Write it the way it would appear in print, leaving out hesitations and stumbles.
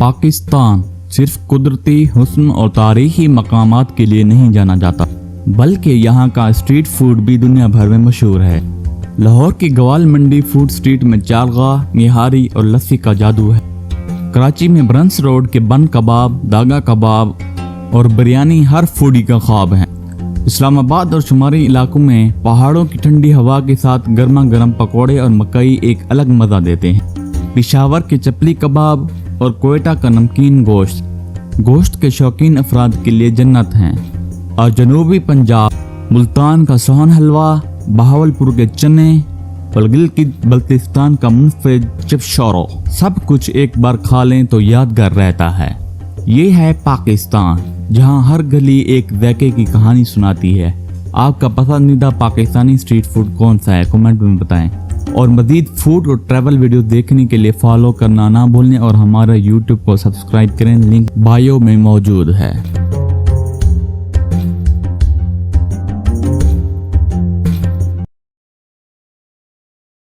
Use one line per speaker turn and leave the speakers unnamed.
पाकिस्तान सिर्फ कुदरती हुस्न और तारीखी मकामात के लिए नहीं जाना जाता, बल्कि यहाँ का स्ट्रीट फूड भी दुनिया भर में मशहूर है। लाहौर की गवाल मंडी फूड स्ट्रीट में चारगाह, निहारी और लस्सी का जादू है। कराची में ब्रंस रोड के बन कबाब, दागा कबाब और बिरयानी हर फूडी का ख्वाब है। इस्लामाबाद और शुमारी इलाकों में पहाड़ों की ठंडी हवा के साथ गर्मा गर्म पकौड़े और मकई एक अलग मज़ा देते हैं। पेशावर के चपली कबाब और कोयटा का नमकीन गोश्त के शौकीन अफराद के लिए जन्नत हैं। और जनूबी पंजाब मुल्तान का सोहन हलवा, बहावलपुर के चने और गिलगित बल्तिस्तान का मुनफरिद चिपशोरो, सब कुछ एक बार खा लें तो यादगार रहता है। ये है पाकिस्तान, जहां हर गली एक ज़ायके की कहानी सुनाती है। आपका पसंदीदा पाकिस्तानी स्ट्रीट फूड कौन सा है, कमेंट में बताएं। और मज़ीद फूड और ट्रैवल वीडियो देखने के लिए फॉलो करना ना भूलें और हमारा यूट्यूब को सब्सक्राइब करें, लिंक बायो में मौजूद है।